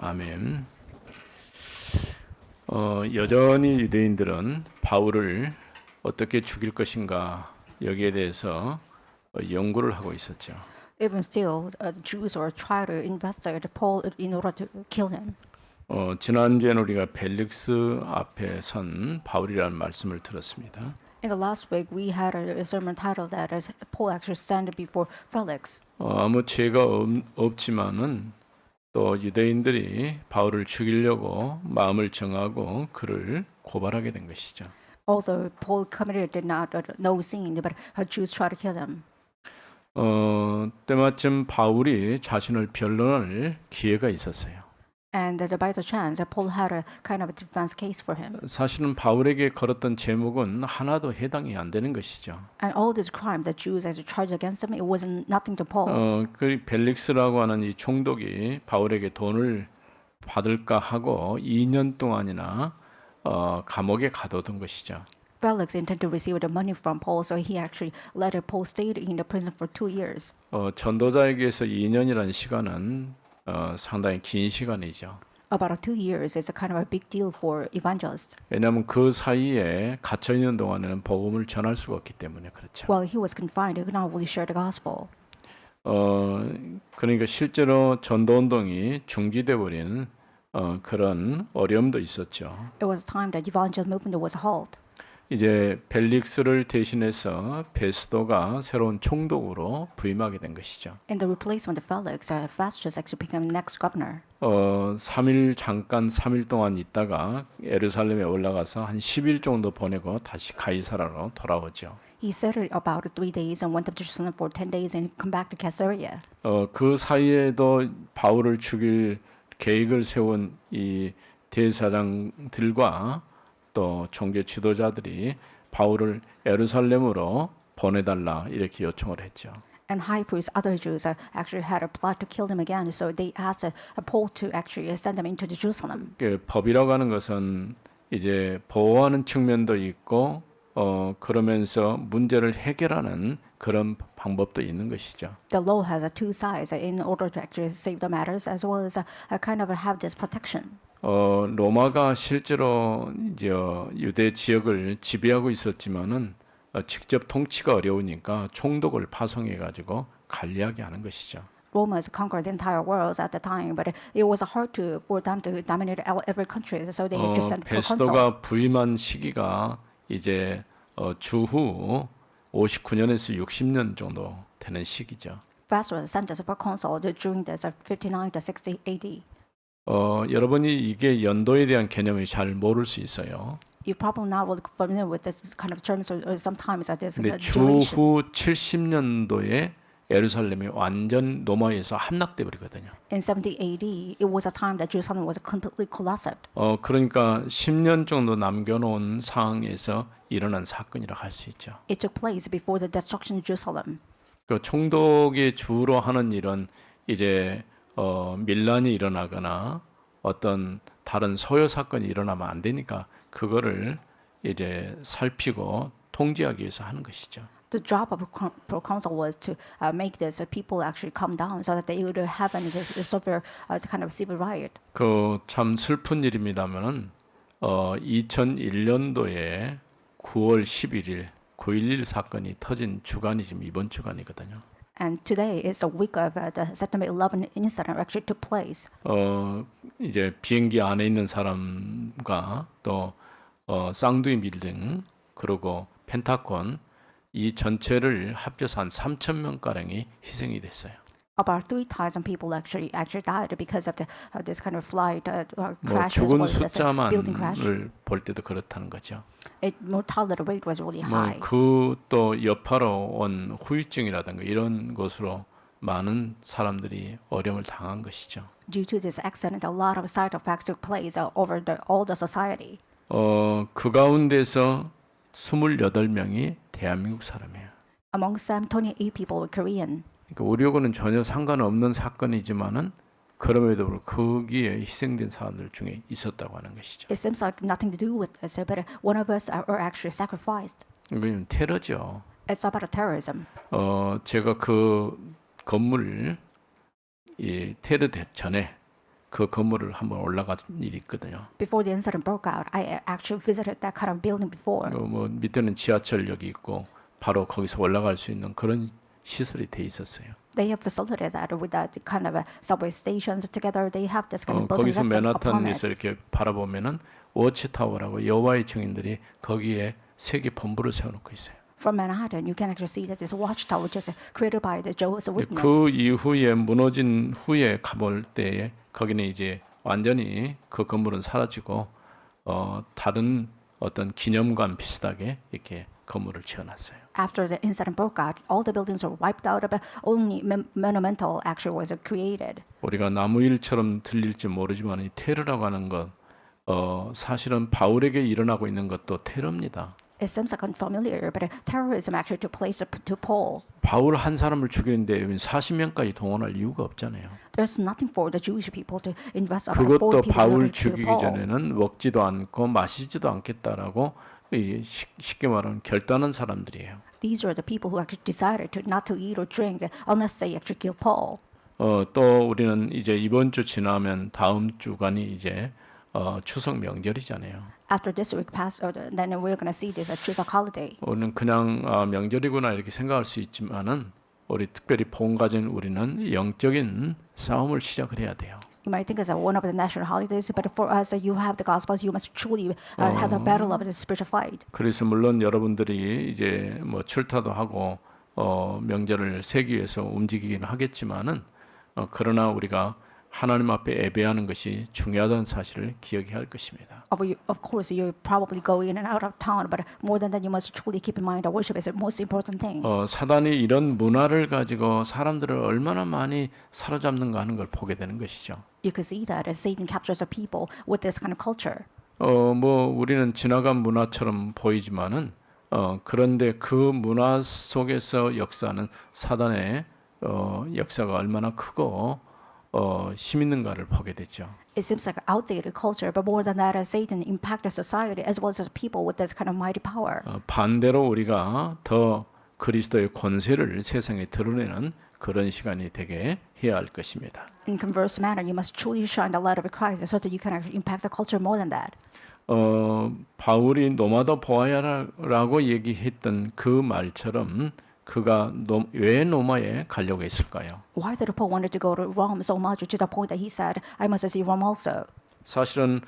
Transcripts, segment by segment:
아멘. 여전히 유대인들은 바울을 어떻게 죽일 것인가 여기에 대해서 연구를 하고 있었죠. Even still, the Jews were trying to investigate Paul in order to kill him. 지난주에는 우리가 벨릭스 앞에 선 바울이라는 말씀을 들었습니다. In the last week, we had a sermon titled that as Paul actually stand before Felix. 아무 죄가 없지만은 또 유대인들이 바울을 죽이려고 마음을 정하고 그를 고발하게 된 것이죠. Although Paul committed did not no sin, but Jews tried to kill him. 때마침 바울이 자신을 변론할 기회가 있었어요. And by the chance, Paul had a kind of a defense case for him. 사실은 바울에게 걸었던 제목은 하나도 해당이 안 되는 것이죠. And all these crimes that Jews actually charged against him, it was nothing to Paul. 그 벨릭스라고 하는 이 총독이 바울에게 돈을 받을까 하고 2년 동안이나 감옥에 가둬둔 것이죠. Felix intended to receive the money from Paul, so he actually let Paul stay in the prison for 2 years. 전도자에게서 2년이라는 시간은 상당히 긴 시간이죠. About 2 years is a kind of a big deal for evangelists. 왜냐하면 그 사이에 갇혀 있는 동안에는 복음을 전할 수가 없기 때문에 그렇죠. While he was confined, he could not really share the gospel. 그러니까 실제로 전도 운동이 중지돼 버린 그런 어려움도 있었죠. It was time that evangel movement was halt. 이제 벨릭스를 대신해서 베스도가 새로운 총독으로 부임하게 된 것이죠. In the replacement of Felix, Festus actually became next governor. 3일 동안 있다가 예루살렘에 올라가서 한 10일 정도 보내고 다시 가이사라로 돌아오죠. He settled about 3 days and went up to Jerusalem for 10 days and come back to Caesarea. 그 사이에도 바울을 죽일 계획을 세운 이 대사장들과 또 종교 지도자들이 바울을 예루살렘으로 보내달라 이렇게 요청을 했죠. And high priests, other Jews, actually had a plot to kill him again, so they asked Paul to actually send him into Jerusalem. 법이라고 하는 것은 이제 보호하는 측면도 있고 그러면서 문제를 해결하는 그런 방법도 있는 것이죠. The law has two sides in order to actually save the matters as well as kind of have this protection. 로마가 실제로 이제 유대 지역을 지배하고 있었지만은 직접 통치가 어려우니까 총독을 파송해 가지고 관리하게 하는 것이죠. Romans conquered the entire world at the time, but it was hard for them to dominate every country, so they just sent proconsul. 베스도가 부임한 시기가 이제 주후 59년에서 60년 정도 되는 시기죠. Festus was sent as a proconsul during the 59 to 60 AD. 여러분이 이게 연도에 대한 개념을 잘 모를 수 있어요. You're probably not really familiar with this kind of terms, or sometimes this 근데 duration. 주후 70년도에 예루살렘이 완전 로마에서 함락돼 버리거든요. In 70 AD, it was a time that Jerusalem was completely collapsed. 그러니까 10년 정도 남겨놓은 상황에서 일어난 사건이라 할 수 있죠. It took place before the destruction of Jerusalem. 그 총독이 주로 하는 일은 이제 밀란이 일어나거나 어떤 다른 소요 사건이 일어나면 안 되니까 그거를 이제 살피고 통제하기 위해서 하는 것이죠. The job of a proconsul was to make this people actually calm down so that they would have any severe kind of civil riot. 그 참 슬픈 일입니다만은 2001년도에 9월 11일 9.11 사건이 터진 주간이 지금 이번 주간이거든요. And today is a week of the September 11 incident actually took place. 이제 비행기 안에 있는 사람과 또 쌍두이 빌딩 그리고 펜타곤 이 전체를 합쳐서 한 3,000명 가량이 희생이 됐어요. About 3,000 people actually died because of this kind of flight 뭐 crash as 죽은 well as building crash. 숫자만을 볼 때도 그렇다는 거죠. Mortality rate was really high. 그 또 여파로 온 후유증이라든가 이런 것으로 많은 사람들이 어려움을 당한 것이죠. Due to this accident, a lot of side effects took place over all the society. 그 가운데서 28명이 대한민국 사람이에요. Among them, 28 people were Korean. 그러니까 우리하고는 전혀 상관없는 사건이지만은 그럼에도 불구하고 거기에 희생된 사람들 중에 있었다고 하는 것이죠. It seems like nothing to do with us, but one of us are actually sacrificed. 이건 테러죠. It's about terrorism. 제가 그 건물 이 테러 전에 그 건물을 한번 올라간 일이 있거든요. Before the incident broke out, I actually visited that kind of building before. 뭐 밑에는 지하철역이 있고 바로 거기서 올라갈 수 있는 그런 시설이 돼 있었어요. They have facilitated that with that kind of subway stations together. They have this kind of building 거기서 system upon it. 맨하탄에서 이렇게 바라보면은 워치타워라고 여호와의 증인들이 거기에 세계 본부를 세워놓고 있어요. From Manhattan, you can actually see that this watchtower, which is created by the Jehovah's Witness. 그 이후에 무너진 후에 가볼 때에 거기는 이제 완전히 그 건물은 사라지고 다른 어떤 기념관 비슷하게 이렇게 건물을 지어놨어요. After the incident broke out, all the buildings were wiped out, but only monumental actually was created. 우리가 나무일처럼 들릴지 모르지만 이 테러라고 하는 것 사실은 바울에게 일어나고 있는 것도 테러입니다. It seems like unfamiliar, but terrorism actually took place to Paul. 바울 한 사람을 죽이는데 40명까지 동원할 이유가 없잖아요. There's nothing for the Jewish people to invest about 40 그것도 people in 바울 order to 죽이기 Paul. 전에는 먹지도 않고 마시지도 않겠다라고 쉽게 말하면 결단한 사람들이에요. These are the people who actually decided to not to eat or drink unless they actually kill Paul. 또 우리는 이제 이번 주 지나면 다음 주간이 이제 추석 명절이잖아요. After this week passed, then we're going to see this as Chuseok holiday. 우리는 그냥 명절이구나 이렇게 생각할 수 있지만은 우리 특별히 본 가진 우리는 영적인 싸움을 시작을 해야 돼요. You might think it's one of the national holidays, but for us, you have the Gospels. You must truly have the battle of the spiritual fight. 그래서 물론 여러분들이 이제 뭐 출타도 하고 명절을 세기 위해서 움직이긴 하겠지만은 그러나 우리가 하나님 앞에 예배하는 것이 중요하다는 사실을 기억해야 할 것입니다. Of course, you probably go in and out of town, but more than that, you must truly keep in mind that worship is the most important thing. 사단이 이런 문화를 가지고 사람들을 얼마나 많이 사로잡는가 하는 걸 보게 되는 것이죠. You can see that as Satan captures the people with this kind of culture. 뭐 우리는 지나간 문화처럼 보이지만은 그런데 그 문화 속에서 역사하는 사단의 역사가 얼마나 크고 힘 있는가를 보게 되죠. It seems like outdated culture, but more than that, as Satan impacted society as well as the people with this kind of mighty power. 반대로 우리가 더 그리스도의 권세를 세상에 드러내는 그런 시간이 되게 해야 할 것입니다. In converse manner, you must truly shine the light of Christ so that you can actually impact the culture more than that. 바울이 노마다 보아야라고 얘기했던 그 말처럼 그가 왜 로마에 가려고 했을까요? Why did Paul wanted to go to Rome so much to the point that he said, I must see Rome also? 사실은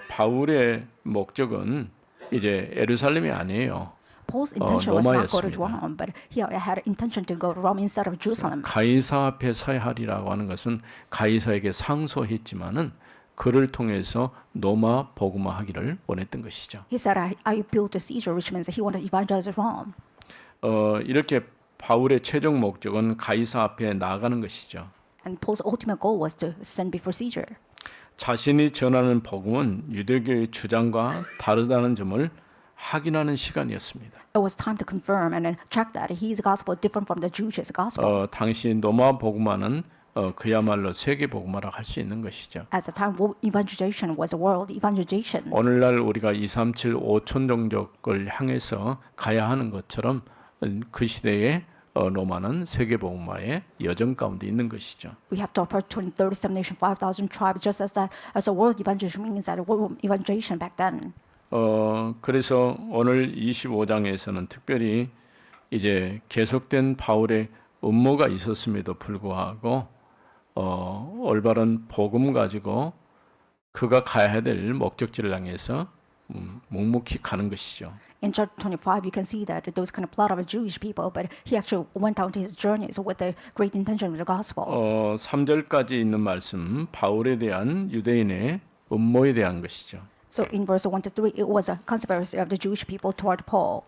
바울의 목적은 이제 예루살렘이 아니에요. Paul's intention was not go to 로마였습니다. Rome, but he had intention to go to Rome instead of Jerusalem. 가이사 앞에 서야 하리라고 하는 것은 가이사에게 상소했지만은 그를 통해서 로마 복음화 하기를 원했던 것이죠. He said, I appeal to Caesar, which means that he wanted to evangelize Rome. 이렇게 바울의 최종 목적은 가이사 앞에 나아가는 것이죠. And Paul's ultimate goal was to stand before Caesar. 자신이 전하는 복음은 유대교의 주장과 다르다는 점을 확인하는 시간이었습니다. It was time to confirm and then check that his gospel is different from the Jewish gospel. 당시 로마 복음화는 그야말로 세계 복음화라고 할 수 있는 것이죠. At the time, evangelization was a world evangelization. 오늘날 우리가 237 5천 종족을 향해서 가야 하는 것처럼 그 시대에 로마는 세계 복음화의 여정 가운데 있는 것이죠. We have to approach 37 nations, 5,000 tribes, just as that as a world evangelization means that world evangelization back then. 그래서 오늘 25장에서는 특별히 이제 계속된 바울의 음모가 있었음에도 불구하고 올바른 복음 가지고 그가 가야 될 목적지를 향해서 묵묵히 가는 것이죠. In chapter 25, you can see that there was kind of plot of Jewish people, but he actually went out his journeys with the great intention of the gospel. 3절까지 있는 말씀 바울에 대한 유대인의 음모에 대한 것이죠. So in verse 1 to 3, it was a conspiracy of the Jewish people toward Paul.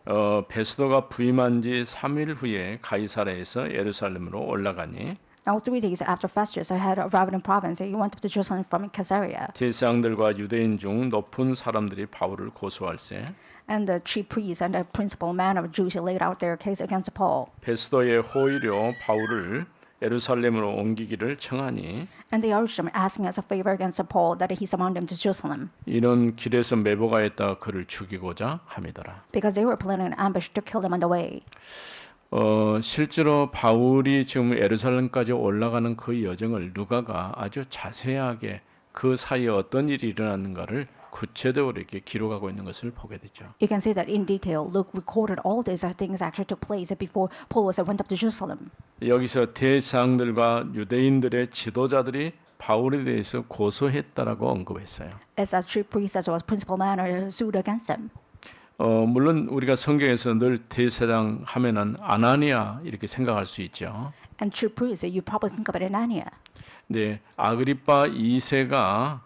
베스도가 부임한 지 3일 후에 가이사랴에서 예루살렘으로 올라가니 Now 3 days after Festus had arrived in province, he went up to Jerusalem from Caesarea. 제사장들과 유대인 중 높은 사람들이 바울을 고소할세 And the chief priests and the principal man of Jews laid out their case against Paul. 베스도의 호의로 바울을 예루살렘으로 옮기기를 청하니 And they urged him, asking as a favor against Paul that he summoned him to Jerusalem, 이는 길에서 매복하였다 그를 죽이고자 함이더라. because they were planning an ambush to kill him on the way. 실제로 바울이 지금 예루살렘까지 올라가는 그 여정을 누가가 아주 자세하게 그 사이에 어떤 일이 일어났는가를 구체적으로 이렇게 기록하고 있는 것을 보게 되죠. You can see that in detail. Luke recorded all these things actually took place before Paul went up to Jerusalem. 여기서 대제사장들과 유대인들의 지도자들이 바울에 대해서 고소했다라고 언급했어요. As a chief priest as well as principal man sued against him. 물론 우리가 성경에서 늘 대제사장 하면은 아나니아 이렇게 생각할 수 있죠. And chief priest, you probably think about Ananias. 네, 아그리파 2세가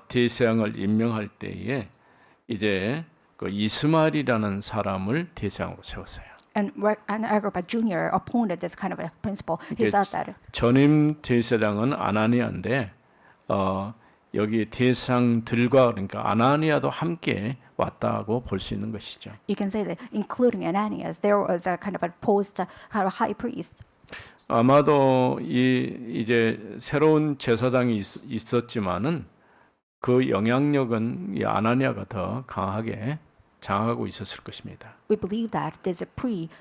대제사장을 임명할 때에 이제 그 이스마엘이라는 사람을 대제사장으로 세웠어요. And Agrippa Jr. appointed this kind of a principal. He said that. 전임 대제사장은 아나니아인데 여기 대제사장들과 그러니까 아나니아도 함께 왔다고 볼 수 있는 것이죠. You can say that including Ananias, there was a kind of a post kind of high priest. 아마도 이제 새로운 제사장이 있었지만은 그 영향력은 이 아나니아가 더 강하게 장악하고 있었을 것입니다. We believe that this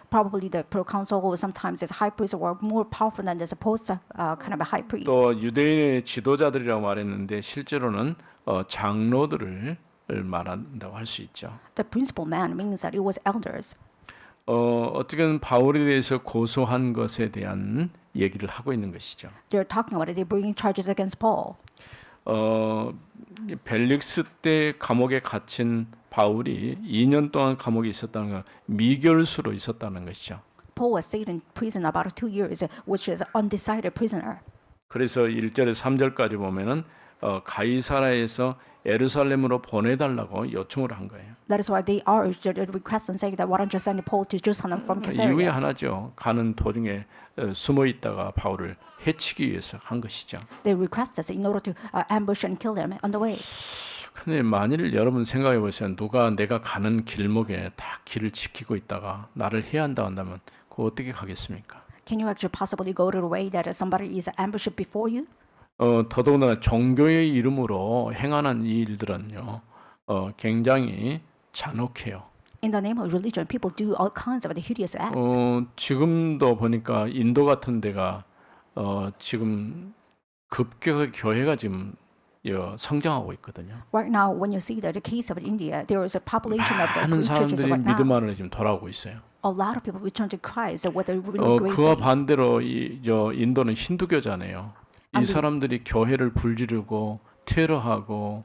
probably the proconsul or sometimes this high priest were more powerful than this post kind of a high priest. 또 유대인의 지도자들이라고 말했는데 실제로는 장로들을 말한다고 할 수 있죠. The principal man means that it was elders. 어떻게든 바울에 대해서 고소한 것에 대한 얘기를 하고 있는 것이죠. They're talking about it. They're bringing charges against Paul. 벨릭스 때 감옥에 갇힌 바울이 2년 동안 감옥에 있었다는 건 미결수로 있었다는 것이죠. Paul was stayed in prison about 2 years, which is undecided prisoner. 그래서 1절에 3절까지 보면은 가이사라에서 예루살렘으로 보내달라고 요청을 한 거예요. That is why they urged the request and saying that why don't you send Paul to Jerusalem from 이유가 Caesarea? 하나죠. 가는 도중에 숨어 있다가 바울을 해치기 위해서 한 것이죠. They requested in order to ambush and kill him on the way. 근데 만일 여러분 생각해 보세요. 누가 내가 가는 길목에 다 길을 지키고 있다가 나를 해한다 한다면 그거 어떻게 가겠습니까? Can you actually possibly go to the way that somebody is ambushed before you? 더더군다나 종교의 이름으로 행하는 이 일들은요, 굉장히 잔혹해요. In the name of religion, people do all kinds of hideous acts. 지금도 보니까 인도 같은 데가 지금 급격하게 교회가 지금 성장하고 있거든요. Right now, when you see the case of India, there is a population of the 많은 Greek churches 사람들이 right now. 믿음 안으로 지금 돌아오고 있어요. A lot of people return to Christ with a really great 그와 faith. 반대로 인도는 힌두교잖아요. 이 사람들이 교회를 불지르고 테러하고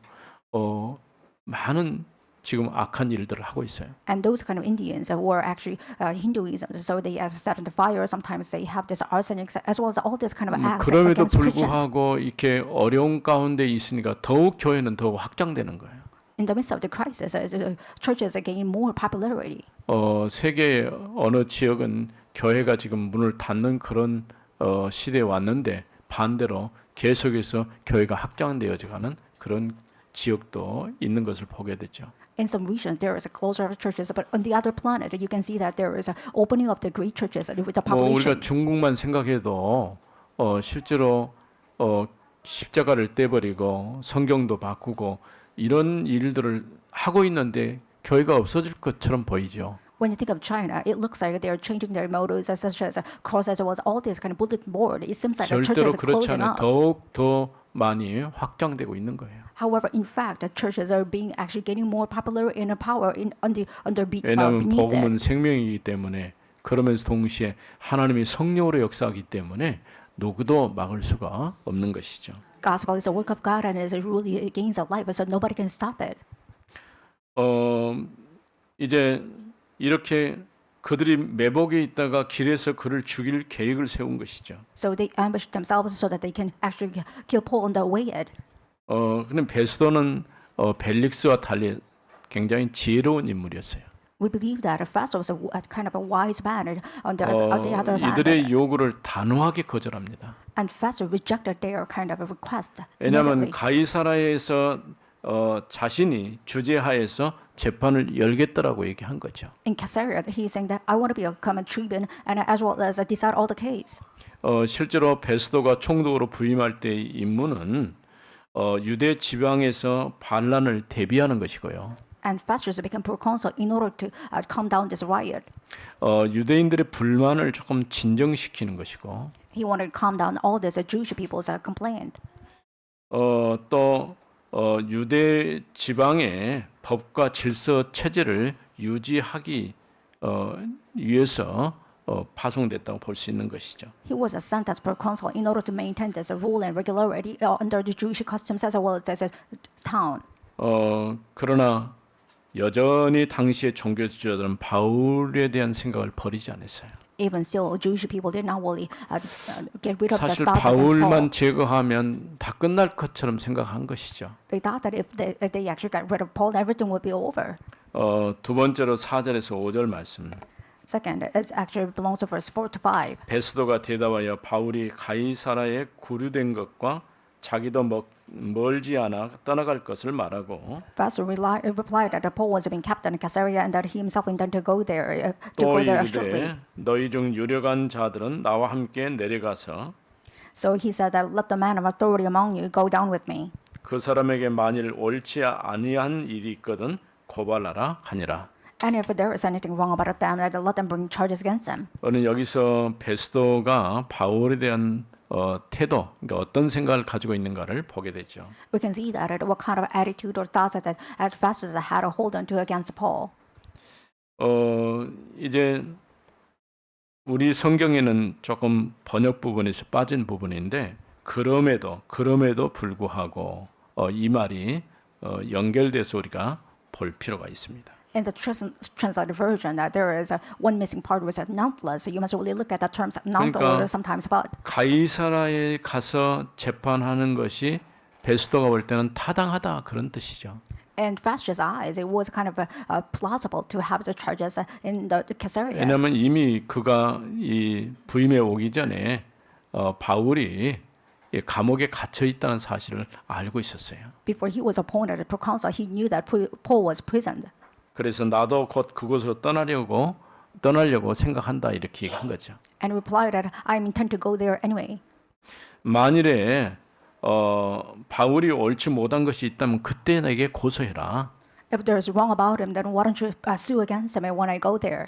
많은 지금 악한 일들을 하고 있어요. And those kind of Indians who are actually Hinduism, so they set on the fire. Sometimes they have this arsenic, as well as all this kind of acts 그럼에도 against Christians. 불구하고 이렇게 어려운 가운데 있으니까 더욱 교회는 더 확장되는 거예요. In the midst of the crisis, the churches are gaining more popularity. 세계 어느 지역은 교회가 지금 문을 닫는 그런 시대에 왔는데 반대로 계속해서 교회가 확장되어져가는 그런 지역도 있는 것을 보게 되죠. In some regions, there is a closure of churches, but on the other planet, you can see that there is a opening of the great churches with the 우리가 population. 중국만 생각해도 실제로 십자가를 떼버리고 성경도 바꾸고 이런 일들을 하고 있는데 교회가 없어질 것처럼 보이죠. When you think of China, it looks like they are changing their mottos, such as cross, as well as all this kind of bulletin board. It seems like the 절대로 churches are 그렇지 closing 않아요. up. 더욱 더 많이 확장되고 있는 거예요. However, in fact, the churches are being actually gaining more popular in power 왜냐하면 beneath 복음은 it. 생명이기 때문에 그러면서 동시에 하나님이 성령으로 역사하기 때문에 누구도 막을 수가 없는 것이죠. Gospel is a work of God and it really gains a life, so nobody can stop it. 이제 이렇게 그들이 매복에 있다가 길에서 그를 죽일 계획을 세운 것이죠. So they ambushed themselves so that they can actually kill Paul on the way out. 근데 베스도는 벨릭스와 달리 굉장히 지혜로운 인물이었어요. We believe that Festus was a kind of a wise man on the other hand. 이들의 요구를 단호하게 거절합니다. And Festus rejected their kind of a request. 왜냐하면 immediately. 가이사라에서 자신이 주재하에서 재판을 열겠다라고 얘기한 거죠. In Caesarea, he's saying that I want to become a tribune and as well as decide all the case. 실제로 베스도가 총독으로 부임할 때의 임무는 유대 지방에서 반란을 대비하는 것이고요. And Festus became proconsul in order to calm down this riot. 유대인들의 불만을 조금 진정시키는 것이고 He wanted to calm down all this Jewish people's complaint. 또 유대 지방의 법과 질서 체제를 유지하기 위해서 파송됐다고 볼 수 있는 것이죠. He was sent as proconsul in order to maintain this rule and regularity under the Jewish customs as well as a town. 그러나 여전히 당시의 종교 지도자들은 바울에 대한 생각을 버리지 않았어요. Even still, Jewish people did not really get rid of the 사실 thoughts against Paul. 바울만 제거하면 다 끝날 것처럼 생각한 것이죠. They thought that if they actually got rid of Paul, everything would be over. 두 번째로 4절에서 5절 말씀. Second, it actually belongs to verse 4 to 5. 베스도가 대답하여 바울이 가이사라에 구류된 것과 자기도 멀지 않아 떠나갈 것을 말하고 Festus replied that Paul was being kept in Caesarea and that he himself intended to go there 또 shortly. 이르되 너희 중 유력한 자들은 나와 함께 내려가서 So he said that let the man of authority among you go down with me. 그 사람에게 만일 옳지 아니한 일이 있거든 고발하라 하니라. And if there is anything wrong about them, let them bring charges against them. 오늘 여기서 베스도가 바울에 대한 태도, 그러니까 어떤 생각을 가지고 있는가를 보게 되죠. We can see that what kind of attitude or thoughts that Festus had to hold on to against Paul. 이제 우리 성경에는 조금 번역 부분에서 빠진 부분인데 그럼에도 불구하고 이 말이 연결돼서 우리가 볼 필요가 있습니다. In the translated version, that there is one missing part was nonetheless. So you must really look at the terms nonetheless sometimes. But 가이사라에 가서 재판하는 것이 베스도가 볼 때는 타당하다 그런 뜻이죠. in Festus' eyes, it was kind of plausible to have the charges in the Caesarea. 왜냐하면 이미 그가 이 부임에 오기 전에 바울이 감옥에 갇혀 있다는 사실을 알고 있었어요. Before he was appointed proconsul, he knew that Paul was imprisoned. 그래서 나도 곧 그곳으로 떠나려고 생각한다 이렇게 얘기한 거죠. And replied that I intend to go there anyway. 만일에 바울이 옳지 못한 것이 있다면 그때 내게 고소해라. If there is wrong about him, then why don't you sue against him when I go there?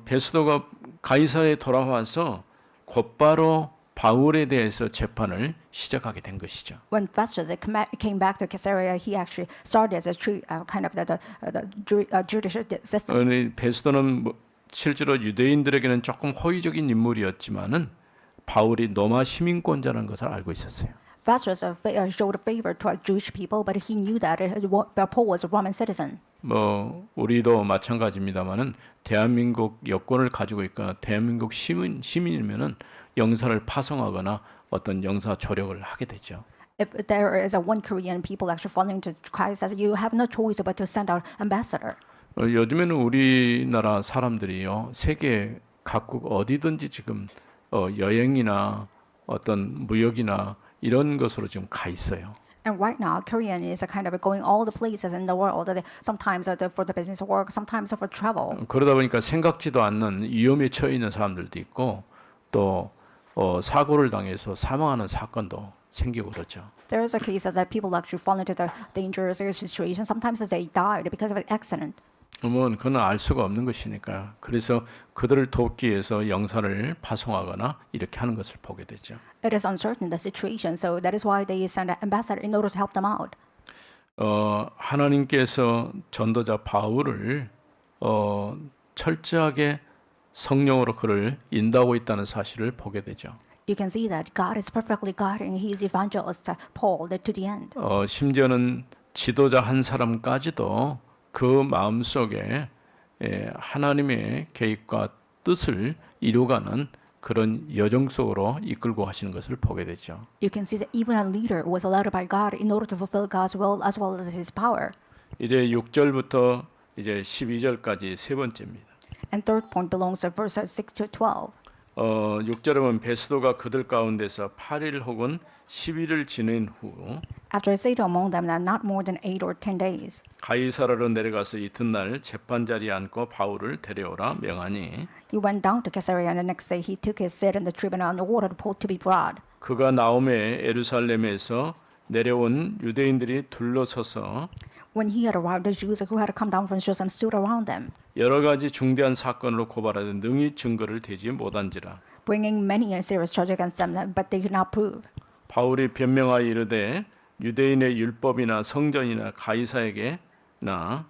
베스도가 가이사랴에 돌아와서 곧바로 바울에 대해서 재판을 시작하게 된 것이죠. When Festus came back to Caesarea, he actually started as a kind of the judicial system. 베스도는 실제로 유대인들에게는 조금 호의적인 인물이었지만은 바울이 로마 시민권자라는 것을 알고 있었어요. Festus showed a favor to Jewish people, but he knew that Paul was a Roman citizen. 우리도 마찬가지입니다만은 대한민국 여권을 가지고 있거나 대한민국 시민이면은 영사를 파송하거나 어떤 영사 조력을 하게 되죠. If there is one Korean people actually following to Christ, you have no choice but to send out ambassador. 요즘에는 우리나라 사람들이요 세계 각국 어디든지 지금 여행이나 어떤 무역이나 이런 것으로 지금 가 있어요. And right now, Korean is kind of going all the places in the world. Sometimes for the business work, sometimes for travel. 그러다 보니까 생각지도 않는 위험에 처해 있는 사람들도 있고 또 사고를 당해서 사망하는 사건도 생기고 그렇죠. There is a case that people actually fall into the dangerous situation. Sometimes they died because of an accident. 그건 알 수가 없는 것이니까 그래서 그들을 돕기 위해서 영사를 파송하거나 이렇게 하는 것을 보게 되죠. It is uncertain the situation, so that is why they send an ambassador in order to help them out. 하나님께서 전도자 바울을 철저하게 성령으로 그를 인도하고 있다는 사실을 보게 되죠. You can see that God is perfectly guiding His evangelist Paul to the end. 심지어는 지도자 한 사람까지도 그 마음 속에 하나님의 계획과 뜻을 이루어가는 그런 여정 속으로 이끌고 가시는 것을 보게 되죠. You can see that even a leader was led by God in order to fulfill God's will as well as His power. 이제 6절부터 이제 12절까지 세 번째입니다. And third point belongs to verses 6 to 12. 6절에 보면 베스도가 그들 가운데서 8일 혹은 10일을 지낸 후 After it said among them that not more than 8 or 10 days, 가이사라로 내려가서 이튿날 재판 자리에 앉고 바울을 데려오라 명하니 he went down to Caesarea, and the next day he took his seat in the tribunal and ordered Paul to be brought. 그가 나오매 예루살렘에서 내려온 유대인들이 둘러서서 When he had arrived, the Jews who had come down from Jerusalem stood around him, 여러 가지 중대한 사건으로 고발하되 능히 증거를 대지 못한지라. bringing many and serious charges against them, but they could not prove. 바울이 변명하여 이르되 유대인의 율법이나 성전이나 가이사에게나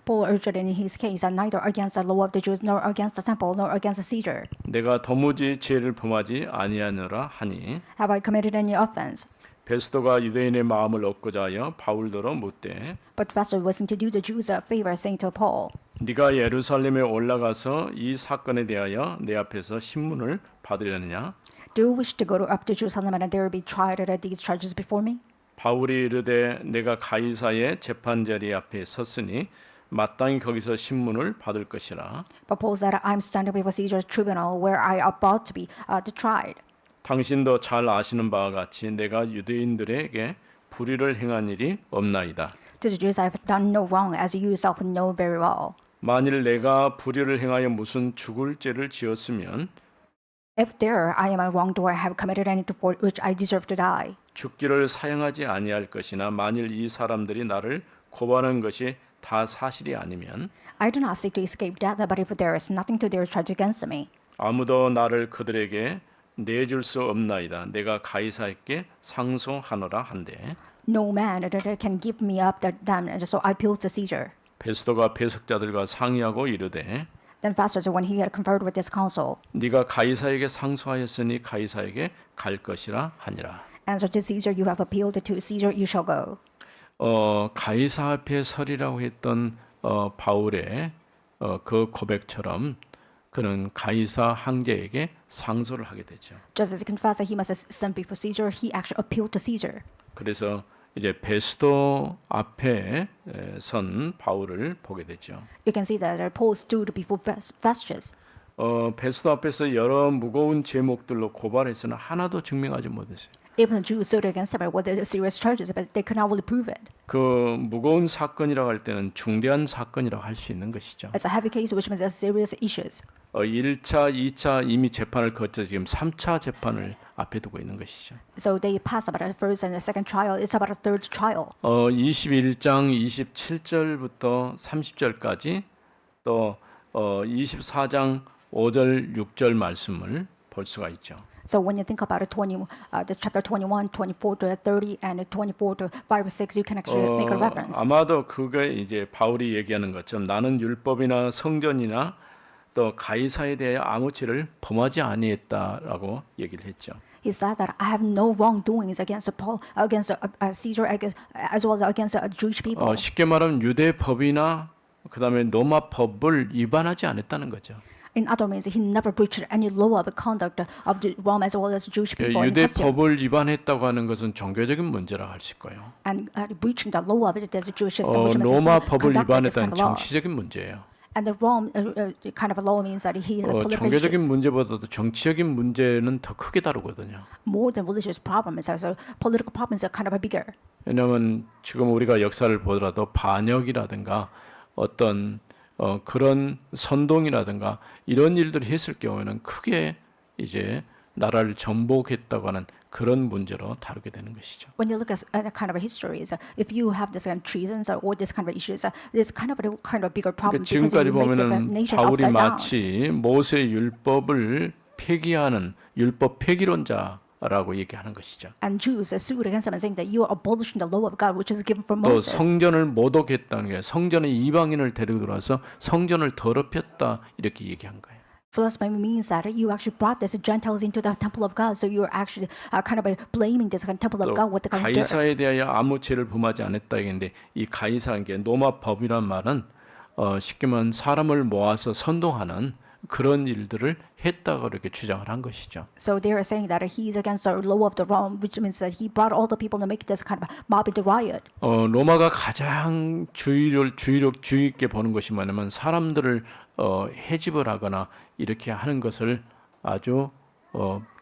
Paul urged in his case that neither against the law of the Jews, nor against the temple, nor against the Caesar 내가 도무지 죄를 범하지 아니하노라 하니 have I committed any offense. 베스도가 유대인의 마음을 얻고자 하여 바울더러 묻되 But Festus was to do the Jews a favor, saying to Paul, 네가 예루살렘에 올라가서 이 사건에 대하여 내 앞에서 신문을 받으려느냐? Do you wish to go up to Jerusalem and there be tried at these charges before me? 바울이 이르되 내가 가이사의 재판 자리 앞에 섰으니 마땅히 거기서 신문을 받을 것이라. But Paul said, I'm standing before Caesar's tribunal where I am about to be tried. 당신도 잘 아시는 바와 같이 내가 유대인들에게 불의를 행한 일이 없나이다. To the Jews I have done no wrong, as you yourself know very well. 만일 내가 불의를 행하여 무슨 죽을 죄를 지었으면 If there I am a wrongdoer, have committed any for which I deserve to die. 죽기를 사용하지 아니할 것이나 만일 이 사람들이 나를 고발한 것이 다 사실이 아니면 I do not seek to escape death, but if there is nothing to their charge against me, 아무도 나를 그들에게 내줄 수 없나이다. 내가 가이사에게 상송하노라 한데 no man can give me up them, so I appeal to Caesar. 베스도가 배석자들과 상의하고 이르되 Then Festus, when he had conferred with his council, 네가 가이사에게 상소하였으니 가이사에게 갈 것이라 하니라. answered to Caesar, you have appealed to Caesar, you shall go. 가이사 앞에 서리라고 했던 바울의 그 고백처럼 그는 가이사 황제에게 상소를 하게 되죠. Just as he confessed that he must stand before Caesar, he actually appealed to Caesar. 그래서 이제 베스도 앞에 선 바울을 보게 되죠. You can see that Paul stood before Festus. 베스도 앞에서 여러 무거운 제목들로 고발해서는 하나도 증명하지 못했어요. Even the Jews stood against him with serious charges, but they could not really prove it. 그 무거운 사건이라고 할 때는 중대한 사건이라고 할 수 있는 것이죠. It's a heavy case, which means serious issues. 1차, 2차 이미 재판을 거쳐 지금 3차 재판을 앞에 두고 있는 것이죠. So they passed about a first and a second trial. It's about a third trial. 21장 27절부터 30절까지 또 24장 5절 6절 말씀을 볼 수가 있죠. So when you think about it, the chapter 21, 24 to 30, and 24 to 5 or 6, you can actually make a reference. 아마도 그게 이제 바울이 얘기하는 것처럼 나는 율법이나 성전이나 또 가이사에 대해 아무 죄를 범하지 아니했다라고 얘기를 했죠. He said that I have no wrongdoings against Paul, against Caesar, as well as against Jewish people. 쉽게 말하면 유대 법이나 그다음에 로마 법을 위반하지 않았다는 거죠. In other means, he never breached any law of conduct of the Rome as well as Jewish people in 유대 question. 법을 위반했다고 하는 것은 종교적인 문제라 할 수 있고요. And breaching the law of it as a Jewish system, which means 로마 he 법을 conducted this 위반했다는 kind of law. 정치적인 문제예요. And the Rome kind of law means that he is a political 종교적인 issues. 문제보다도 정치적인 문제는 더 크게 다루거든요. More than religious problems, so political problems are kind of bigger. 왜냐하면 지금 우리가 역사를 보더라도 반역이라든가 어떤 그런 선동이라든가 이런 일들을 했을 경우에는 크게 이제 나라를 정복했다고 하는 그런 문제로 다루게 되는 것이죠. When you look at a kind of a history, if you have this kind of treasons or this kind of issues, this kind of bigger problem because 지금까지 you make this 보면은 nations 바울이 upside down. 마치 모세 율법을 폐기하는 율법 폐기론자라고 얘기하는 것이죠. And Jews sued against him and saying that you are abolishing the law of God which is given for 또 Moses. 성전을 모독했다는 게 성전에 이방인을 데리고 들어와서 성전을 더럽혔다 이렇게 얘기한 거예요. Blasphemy means that you actually brought these Gentiles into the temple of God, so you are actually kind of blaming this kind of temple of God with the kind of dirt. 가이사에 대하여 아무 죄를 범하지 않았다 했는데 이 가이사인 게 로마 법이란 말은 쉽게 말하면 사람을 모아서 선동하는 그런 일들을 했다고 이렇게 주장을 한 것이죠. So they are saying that he is against the law of the Rome, which means that he brought all the people to make this kind of mob into riot. 로마가 가장 주의 있게 보는 것이 뭐냐면 사람들을 해집을 하거나 이렇게 하는 것을 아주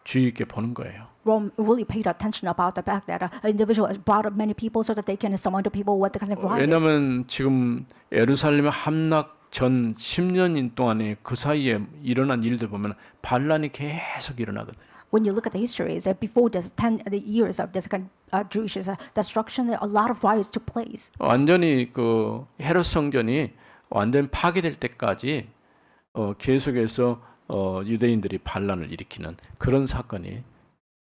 주의 있게 보는 거예요. Rome really paid attention about the fact that an individual has brought up many people so that they can summon the people with the kind of riot. 왜냐하면 지금 예루살렘의 함락 전 10년 동안에 그 사이에 일어난 일들 보면 반란이 계속 일어나거든요. When you look at the histories, before this the years of this kind of Jewish destruction, a lot of riots took place. 완전히 그 헤롯 성전이 완전 파괴될 때까지 계속해서 유대인들이 반란을 일으키는 그런 사건이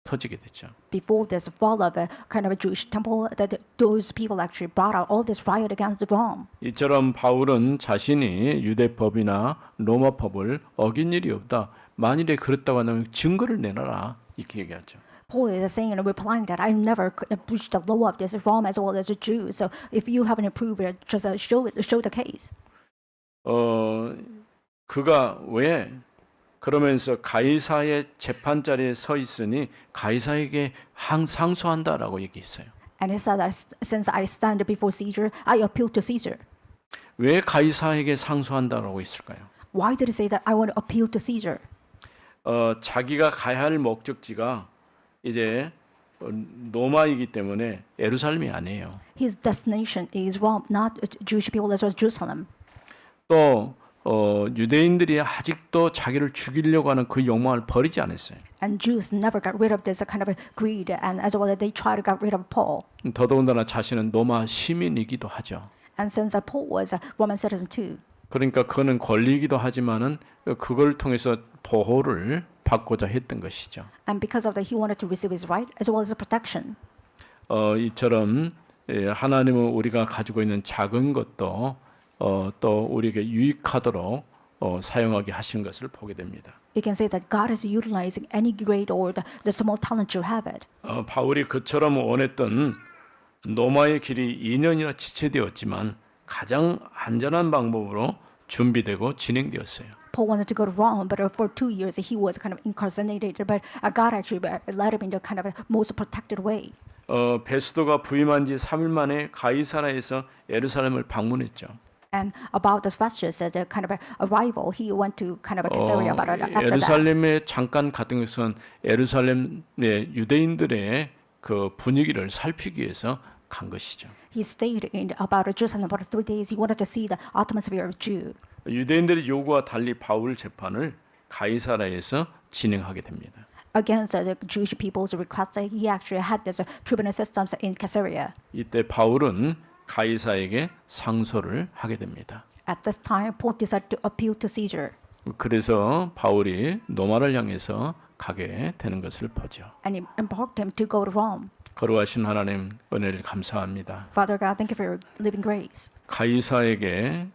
터지게 됐죠. Before this fall of a kind of a Jewish temple, that those people actually brought out all this riot against Rome. 이처럼 바울은 자신이 유대법이나 로마법을 어긴 일이 없다. 만일에 그렇다고 하면 증거를 내놔라 이렇게 얘기하죠. Paul is saying and replying that I never breached the law of this Rome as well as the Jews. So if you haven't proved it, just show the case. 그가 왜 그러면서 가이사의 재판 자리에 서 있으니 가이사에게 상소한다라고 얘기했어요. And he said that since I stand before Caesar, I appeal to Caesar. 왜 가이사에게 상소한다라고 했을까요? Why did he say that I want to appeal to Caesar? 자기가 가야 할 목적지가 이제 로마이기 때문에 예루살렘이 아니에요. His destination is Rome, not Jewish people as well as Jerusalem. 또 유대인들이 아직도 자기를 죽이려고 하는 그 욕망을 버리지 않았어요. And Jews never got rid of this kind of greed, and as well as they tried to get rid of Paul. 더더군다나 자신은 로마 시민이기도 하죠. And since Paul was a Roman citizen too, 그러니까 그는 권리이기도 하지만은 그걸 통해서 보호를 받고자 했던 것이죠. and because of that, he wanted to receive his right as well as the protection. 이처럼 하나님은 우리가 가지고 있는 작은 것도 또 우리에게 유익하도록 사용하게 하신 것을 보게 됩니다. You can say that God is utilizing any great or the small talent you have it. 바울이 그처럼 원했던 로마의 길이 2년이나 지체되었지만 가장 안전한 방법으로 준비되고 진행되었어요. Paul wanted to go to Rome, but for 2 years he was kind of incarcerated. But God actually led him in the kind of most protected way. 베스도가 부임한 지 3일 만에 가이사라에서 예루살렘을 방문했죠. And about the Festus, the kind of arrival, he went to kind of Caesarea. But after that, 예루살렘에 잠깐 갔던 것은 예루살렘의 유대인들의 그 분위기를 살피기 위해서 간 것이죠. he stayed in about Jerusalem for 3 days. He wanted to see the atmosphere of Jew. 유대인들의 요구와 달리 바울 재판을 가이사라에서 진행하게 됩니다. Against the Jewish people's request, he actually had this tribunal systems in Caesarea. 이때 바울은 가이사에게 상소를 하게 됩니다. At this time, Paul decided to appeal to Caesar. 그래서 바울이 로마를 향해서 가게 되는 것을 보죠. And he embarked him to go to Rome. 거룩하신 하나님 은혜를 감사합니다. Father God, thank you for your living grace. 가이사에게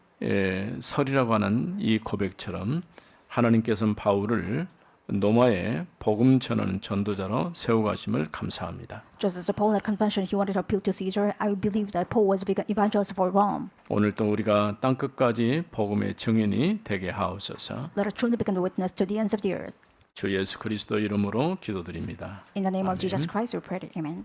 설이라고 하는 이 고백처럼 하나님께서는 바울을 로마에 복음 전하는 전도자로 세워가심을 감사합니다. Just as Paul had confession, he wanted to appeal to Caesar. I believe that Paul was a big evangelist for Rome. 오늘도 우리가 땅끝까지 복음의 증인이 되게 하옵소서. Let us truly become the witness to the ends of the earth. 주 예수 그리스도 이름으로 기도드립니다. In the name 아멘. of Jesus Christ, we pray. Amen.